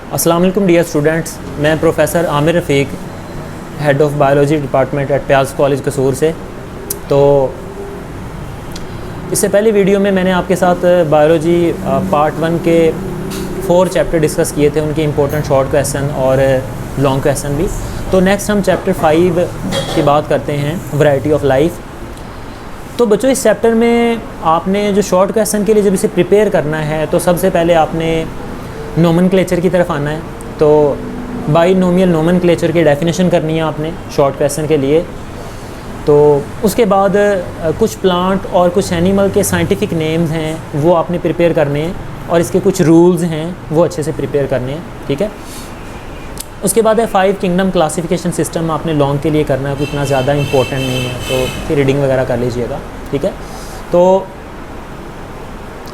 अस्सलाम वालेकुम dear students, मैं professor Aamir Rafiq, head of biology department at प्याज कॉलेज कसूर से। तो इससे पहले वीडियो में मैंने आपके साथ बायोलॉजी पार्ट 1 के 4 चैप्टर डिस्कस किए थे, उनके इंपॉर्टेंट शॉर्ट क्वेश्चन और लॉन्ग क्वेश्चन भी। तो नेक्स्ट हम चैप्टर 5 की बात करते हैं, वैरायटी ऑफ लाइफ। तो बच्चों, इस चैप्टर में आपने जो शॉर्ट क्वेश्चन के लिए जब इसे प्रिपेयर करना है तो सबसे पहले आपने नोमेनक्लेचर की तरफ आना है। तो बाइनोमियल नोमेनक्लेचर की डेफिनेशन करनी है आपने शॉर्ट क्वेश्चन के लिए। तो उसके बाद कुछ प्लांट और कुछ एनिमल के साइंटिफिक नेम्स हैं वो आपने प्रिपेयर करने हैं, और इसके कुछ रूल्स हैं वो अच्छे से प्रिपेयर करने हैं, ठीक है। उसके बाद है 5 किंगडम क्लासिफिकेशन सिस्टम, आपने लॉन्ग के लिए करना है, कुछ इतना ज़्यादा इंपॉर्टेंट नहीं है, तो फिर रीडिंग वगैरह कर लीजिएगा, ठीक है। तो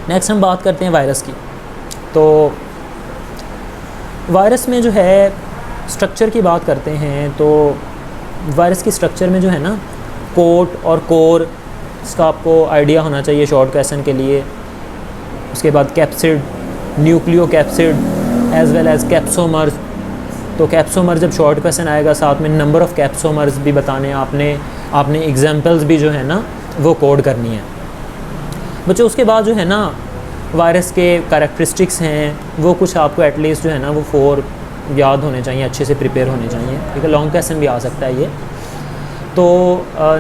नेक्स्ट हम बात करते हैं वायरस की। तो वायरस में जो है स्ट्रक्चर की बात करते हैं, तो वायरस की स्ट्रक्चर में जो है ना, कोट और कोर, इसका आपको आइडिया होना चाहिए शॉर्ट क्वेश्चन के लिए। उसके बाद capsid, nucleocapsid as well as capsomers. तो कैप्सोमर जब शॉर्ट क्वेश्चन आएगा, साथ में नंबर ऑफ़ कैप्सोमर्स भी बताने हैं आपने एग्जांपल्स भी जो है ना वो कोड करनी है बच्चों। उसके बाद जो है ना वायरस के कैरेक्टरिस्टिक्स हैं, वो कुछ आपको एटलीस्ट जो है ना वो 4 याद होने चाहिए, अच्छे से प्रिपेयर होने चाहिए, ठीक है। लॉन्ग क्वेश्चन भी आ सकता है ये। तो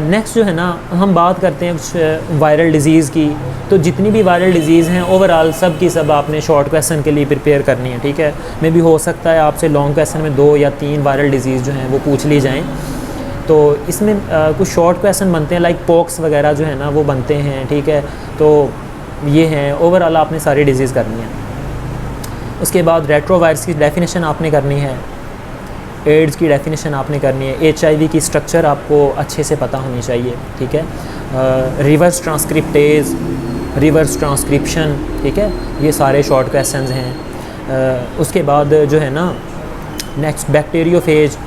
नेक्स्ट जो है ना हम बात करते हैं कुछ वायरल डिज़ीज़ की। तो जितनी भी वायरल डिज़ीज़ हैं ओवरऑल सब की सब आपने शॉर्ट क्वेश्चन के लिए प्रिपेयर करनी है, ठीक है। मे भी हो सकता है आपसे लॉन्ग क्वेश्चन में 2 या 3 वायरल डिज़ीज़ जो हैं वो पूछ ली जाएँ। तो इसमें कुछ शॉर्ट क्वेश्चन बनते हैं, लाइक पॉक्स वगैरह जो है ना वो बनते हैं, ठीक है। तो ये हैं ओवरऑल आपने सारी डिज़ीज़ करनी है। उसके बाद रेट्रोवायरस की डेफिनेशन आपने करनी है, एड्स की डेफिनेशन आपने करनी है, HIV की स्ट्रक्चर आपको अच्छे से पता होनी चाहिए, ठीक है। रिवर्स ट्रांसक्रिप्टेज, रिवर्स ट्रांसक्रिप्शन, ठीक है, ये सारे शॉर्ट क्वेश्चंस हैं। उसके बाद जो है ना नेक्स्ट बैक्टीरियोफेज,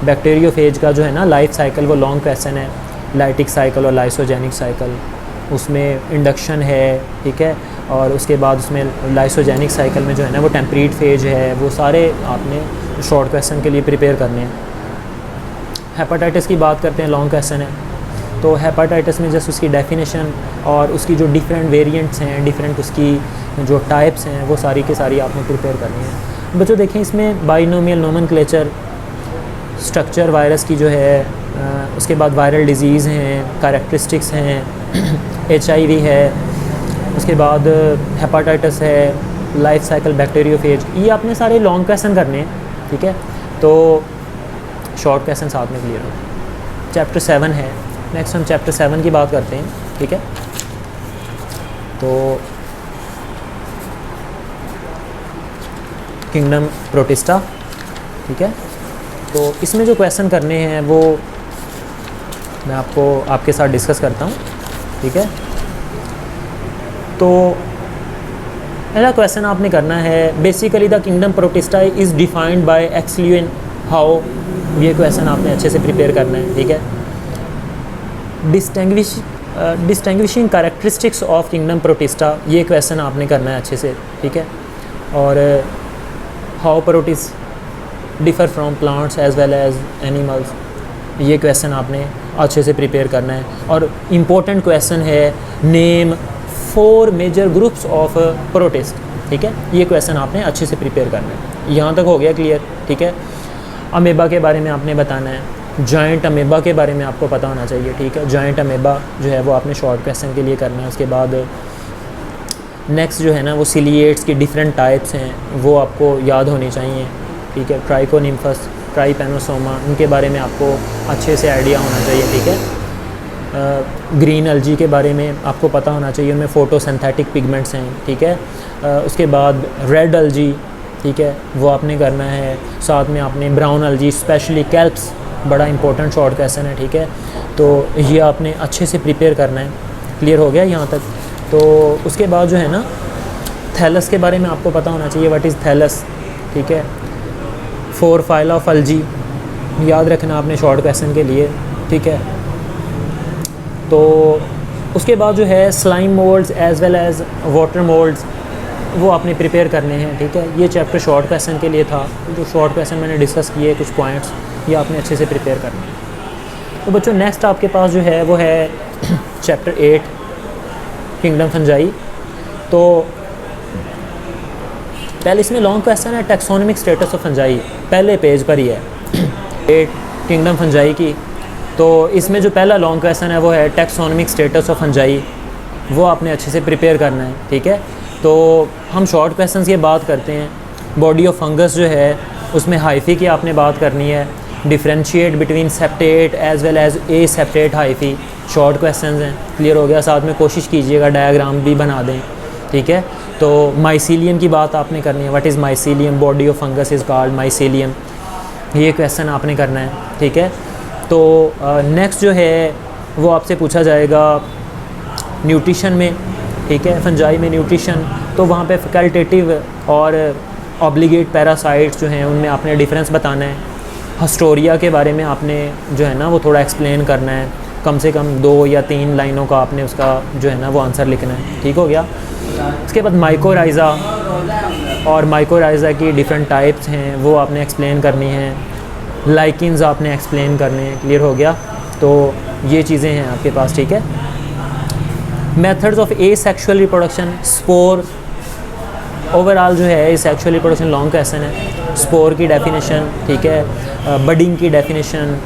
बैक्टीरियोफेज का जो है ना लाइफ साइकिल वो लॉन्ग क्वेश्चन है। लाइटिक साइकिल और लाइसोजेनिक साइकिल, उसमें इंडक्शन है, ठीक है। और उसके बाद उसमें लाइसोजेनिक साइकिल में जो है ना वो टेम्परेट फेज है, वो सारे आपने शॉर्ट क्वेश्चन के लिए प्रिपेयर करने हैं। हेपेटाइटिस की बात करते हैं, लॉन्ग क्वेश्चन है। तो हेपेटाइटिस में जस्ट उसकी डेफिनेशन और उसकी जो डिफरेंट वेरिएंट्स हैं, डिफरेंट उसकी जो टाइप्स हैं, वो सारी की सारी आपने प्रिपेयर करनी है बच्चों। देखें इसमें बाइनोमियल नोमेनक्लेचर, स्ट्रक्चर वायरस की जो है, उसके बाद वायरल डिज़ीज़ हैं, कैरेक्टरिस्टिक्स हैं, HIV है, उसके बाद हेपेटाइटिस है, लाइफ साइकिल, बैक्टीरियोफेज, ये आपने सारे लॉन्ग क्वेश्चन करने हैं, ठीक है। तो शॉर्ट क्वेश्चन साथ में क्लियर हो। चैप्टर 7 है, नेक्स्ट हम चैप्टर 7 की बात करते हैं, ठीक है। तो किंगडम प्रोटिस्टा, ठीक है। तो इसमें जो क्वेश्चन करने हैं वो मैं आपके साथ डिस्कस करता हूँ, ठीक है। तो पहला क्वेश्चन आपने करना है, basically the kingdom protista is defined by एक्स ल्यूएन हाउ। ये क्वेश्चन आपने अच्छे से प्रिपेयर करना है, ठीक है। Distinguishing characteristics of kingdom protista, ये क्वेश्चन आपने करना है अच्छे से, ठीक है। और how protist differ from plants as well as animals, ये क्वेश्चन आपने अच्छे से प्रिपेयर करना है। और इम्पोर्टेंट क्वेश्चन है, name 4 major groups of protist, ठीक है। ये क्वेश्चन आपने अच्छे से प्रिपेयर करना है। यहाँ तक हो गया क्लियर, ठीक है। अमेबा के बारे में आपने बताना है, जॉइंट अमेबा के बारे में आपको पता होना चाहिए, ठीक है। जॉइंट अमेबा जो है वो आपने शॉर्ट क्वेश्चन के लिए करना है। उसके बाद नेक्स्ट जो है ना वो सिलिएट्स की डिफरेंट टाइप्स हैं, वो आपको याद होनी चाहिए, ठीक है। ट्राइकोनिम्फस, ट्राइपेनोसोमा, उनके बारे में आपको अच्छे से आइडिया होना चाहिए, ठीक है। ग्रीन अलजी के बारे में आपको पता होना चाहिए, उनमें फोटोसिंथेटिक पिगमेंट्स हैं, ठीक है। उसके बाद रेड अलजी, ठीक है, वो आपने करना है। साथ में आपने ब्राउन अलजी, स्पेशली कैल्प्स, बड़ा इंपॉर्टेंट शॉर्ट क्वेश्चन है, ठीक है। तो ये आपने अच्छे से प्रिपेयर करना है। क्लियर हो गया यहाँ तक। तो उसके बाद जो है ना थैलस के बारे में आपको पता होना चाहिए, व्हाट इज़ थैलस, ठीक है। 4 फाइला ऑफ अलजी याद रखना आपने शॉर्ट क्वेश्चन के लिए, ठीक है। तो उसके बाद जो है slime moulds as well as water moulds, वो आपने प्रिपेयर करने हैं, ठीक है। ये चैप्टर शॉर्ट क्वेश्चन के लिए था, जो शॉर्ट क्वेश्चन मैंने डिस्कस किए कुछ पॉइंट्स, ये आपने अच्छे से प्रिपेयर करने हैं। तो बच्चों नेक्स्ट आपके पास जो है वो है चैप्टर 8 किंगडम फंजाई। तो पहले इसमें लॉन्ग क्वेश्चन है टैक्सोनॉमिक स्टेटस ऑफ फंजाई, पहले पेज पर ही है 8 किंगडम फंजाई की। तो इसमें जो पहला लॉन्ग क्वेश्चन है वो है टैक्सोनॉमिक स्टेटस ऑफ फंजाई, वो आपने अच्छे से प्रिपेयर करना है, ठीक है। तो हम शॉर्ट क्वेश्चन की बात करते हैं। बॉडी ऑफ फंगस जो है उसमें हाइफी की आपने बात करनी है, differentiate between septate as well as aseptate hyphae, short question हैं, क्लियर हो गया। साथ में कोशिश कीजिएगा डायग्राम भी बना दें, ठीक है। तो माइसीलियम की बात आपने करनी है, what is mycelium, body of fungus is called mycelium, ये क्वेश्चन आपने करना है, ठीक है। तो नेक्स्ट जो है वो आपसे पूछा जाएगा न्यूट्रिशन में, ठीक है, फंजाई में न्यूट्रिशन। तो वहाँ पे फैकल्टेटिव और ऑब्लिगेट पैरासाइट्स जो हैं उनमें आपने डिफरेंस बताना है। हिस्टोरिया के बारे में आपने जो है ना वो थोड़ा एक्सप्लेन करना है, कम से कम 2 या 3 लाइनों का आपने उसका जो है ना वो आंसर लिखना है, ठीक हो गया। उसके बाद माइकोराइज़ा और माइकोराइज़ा की डिफरेंट टाइप्स हैं वो आपने एक्सप्लेन करनी है, लाइकिन्स आपने एक्सप्लेन करने हैं, क्लियर हो गया। तो ये चीज़ें हैं आपके पास, ठीक है। Methods of A sexual reproduction, spore, overall जो है सेक्शुअल रिप्रोडक्शन लॉन्ग क्वेश्चन है। स्पोर की डेफिनेशन, ठीक है, बडिंग की definition,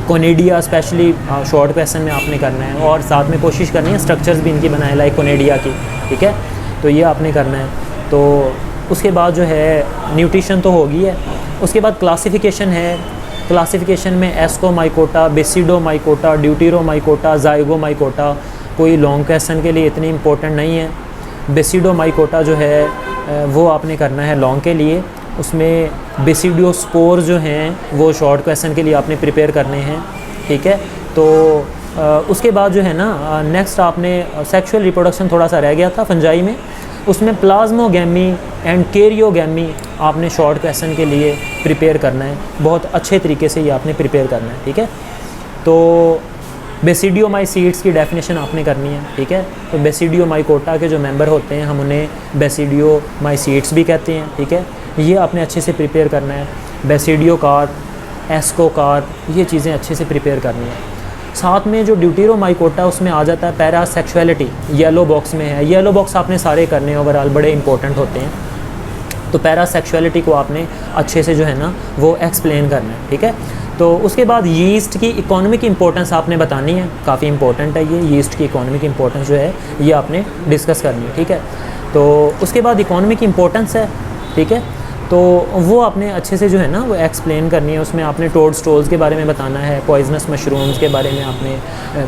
conidia specially short question में आपने करना है, और साथ में कोशिश करनी है स्ट्रक्चर्स भी इनकी बनाए लाइक कोनेडिया की, ठीक है। तो ये आपने करना है। तो उसके बाद जो है न्यूट्रिशन तो होगी है। उसके बाद क्लासिफिकेशन है। क्लासिफिकेशन में एस्कोमाइकोटा, बेसिडोमाइकोटा, ड्यूटेरोमाइकोटा, जाइगोमाइकोटा कोई लॉन्ग क्वेश्चन के लिए इतनी इम्पोर्टेंट नहीं है। बेसिडोमाइकोटा जो है वो आपने करना है लॉन्ग के लिए। उसमें बेसिडियोस्पोर जो हैं वो शॉर्ट क्वेश्चन के लिए आपने प्रिपेयर करने हैं, ठीक है। तो उसके बाद जो है ना नेक्स्ट आपने सेक्सुअल रिप्रोडक्शन थोड़ा सा रह गया था फंजाई में, उसमें प्लाज्मोगैमी एंड कैरियोगैमी आपने शॉर्ट क्वेश्चन के लिए प्रिपेयर करना है, बहुत अच्छे तरीके से ये आपने प्रिपेयर करना है, ठीक है। तो बेसिडियोमाइसीट्स की डेफिनेशन आपने करनी है, ठीक है। तो बेसिडियोमाइकोटा के जो मेंबर होते हैं हम उन्हें बेसिडियोमाइसीट्स भी कहते हैं, ठीक है। ये आपने अच्छे से प्रिपेयर करना है। बेसिडियोकार्प, एस्कोकार्प, ये चीज़ें अच्छे से प्रिपेयर करनी है। साथ में जो ड्यूटेरोमाइकोटा उसमें आ जाता है पैरासेक्सुअलिटी, येलो बॉक्स में है। येलो बॉक्स आपने सारे करने हैं, ओवरऑल बड़े इंपॉर्टेंट होते हैं। तो पैरासेक्सुअलिटी को आपने अच्छे से जो है ना वो एक्सप्लेन करना है, ठीक है। तो उसके बाद यीस्ट की इकोनॉमिक इंपॉर्टेंस आपने बतानी है, काफ़ी इंपॉर्टेंट है ये यीस्ट की इकोनॉमिक इंपॉर्टेंस जो है ये आपने डिस्कस करनी है, ठीक है। तो उसके बाद इकोनॉमिक इंपॉर्टेंस है, ठीक है। तो वो आपने अच्छे से जो है ना वो एक्सप्लेन करनी है। उसमें आपने टोड स्टोल्स के बारे में बताना है, पॉइजनस मशरूम्स के बारे में आपने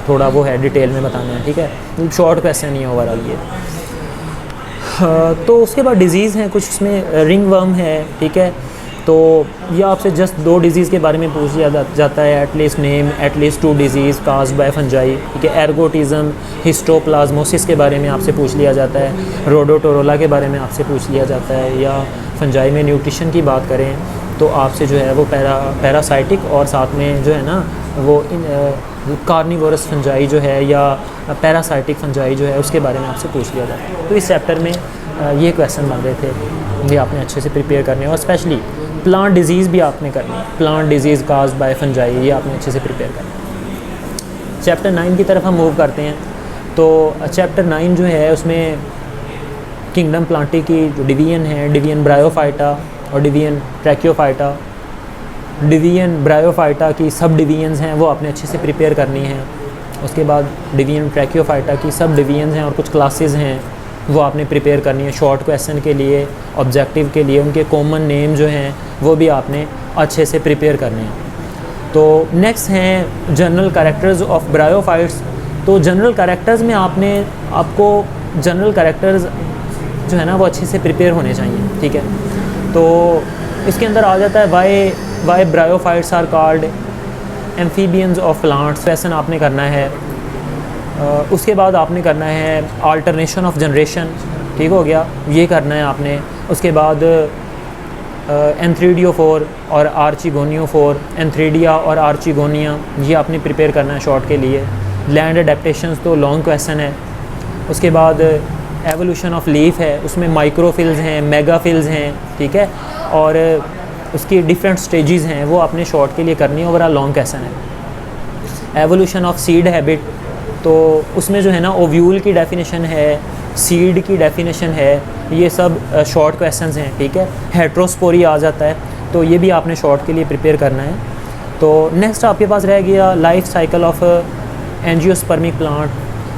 थोड़ा वो है डिटेल में बताना है, ठीक है। शॉर्ट क्वेश्चन ही है ओवरऑल ये। तो उसके बाद डिज़ीज़ हैं कुछ, उसमें रिंग वर्म है, ठीक है। तो ये आपसे जस्ट 2 डिज़ीज़ के बारे में पूछ लिया जाता है, at least name at least 2 disease caused by fungi, ठीक है। एर्गोटिज्म, हिस्टोप्लाज्मोसिस के बारे में आपसे पूछ लिया जाता है, रोडोटोरोला के बारे में आपसे पूछ लिया जाता है, या फंजाई में न्यूट्रिशन की बात करें तो आपसे जो है वो पैरासाइटिक और साथ में जो है ना वो कार्निवोरस फंजाई जो है या पैरासाइटिक फंजाई जो है उसके बारे में आपसे पूछ लिया जाता है। तो इस चैप्टर में ये क्वेश्चन बन रहे थे, ये आपने अच्छे से प्रिपेयर करने हैं। और स्पेशली प्लांट डिजीज़ भी आपने करनी है, plant disease caused by fungi, ये आपने अच्छे से प्रिपेयर करना है। चैप्टर 9 की तरफ हम मूव करते हैं। तो चैप्टर 9 जो है उसमें किंगडम प्लांटी की जो डिवीजन है, डिवीजन ब्रायोफाइटा और डिवीजन ट्रैकियोफाइटा, डिवीजन ब्रायोफाइटा की सब डिवीजन्स हैं वो आपने अच्छे से प्रिपेयर करनी है। उसके बाद डिवीजन ट्रैकियोफाइटा की सब डिवीजन्स हैं और कुछ क्लासेस हैं वो आपने प्रिपेयर करनी है शॉर्ट क्वेश्चन के लिए, ऑब्जेक्टिव के लिए। उनके कॉमन नेम जो हैं वो भी आपने अच्छे से प्रिपेयर करने हैं। तो नेक्स्ट हैं जनरल कैरेक्टर्स ऑफ ब्रायोफाइट्स। तो जनरल कैरेक्टर्स में आपको जनरल कैरेक्टर्स जो है ना वो अच्छे से प्रिपेयर होने चाहिए, ठीक है। तो इसके अंदर आ जाता है why bryophytes are called amphibians of plants, question आपने करना है। उसके बाद आपने करना है अल्टरनेशन ऑफ जनरेशन, ठीक हो गया, ये करना है आपने। उसके बाद एंथ्रीडियोफोर और आर्चिगोनियोफोर, एंथ्रीडिया और आर्चिगोनिया, ये आपने प्रिपेयर करना है शॉर्ट के लिए। लैंड अडेप्टेशंस तो लॉन्ग क्वेश्चन है। उसके बाद एवोल्यूशन ऑफ लीफ है, उसमें माइक्रोफिल्स हैं, मेगाफिल्स हैं, ठीक है, और उसकी डिफरेंट स्टेजेस हैं, वो आपने शॉर्ट के लिए करनी है। ओवरऑल लॉन्ग क्वेश्चन है। एवोल्यूशन ऑफ सीड हैबिट, तो उसमें जो है ना ओव्यूल की डेफिनेशन है, सीड की डेफिनेशन है, ये सब शॉर्ट क्वेश्चंस हैं, ठीक है। हेट्रोस्पोरी आ जाता है, तो ये भी आपने शॉर्ट के लिए प्रिपेयर करना है। तो नेक्स्ट आपके पास रह गया life cycle of angiospermic plant,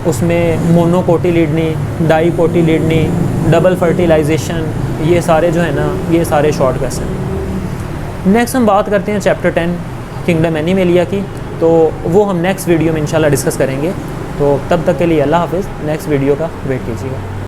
उसमें मोनोकोटिलिडनी, डाईकोटिलिडनी, डबल फर्टिलाइजेशन, ये सारे जो है ना ये सारे शॉर्ट क्वेश्चन। नेक्स्ट हम बात करते हैं चैप्टर 10 किंगडम एनिमेलिया की, तो वो हम नेक्स्ट वीडियो में इंशाल्लाह डिस्कस करेंगे। तो तब तक के लिए अल्लाह हाफ़िज़, नेक्स्ट वीडियो का वेट कीजिएगा।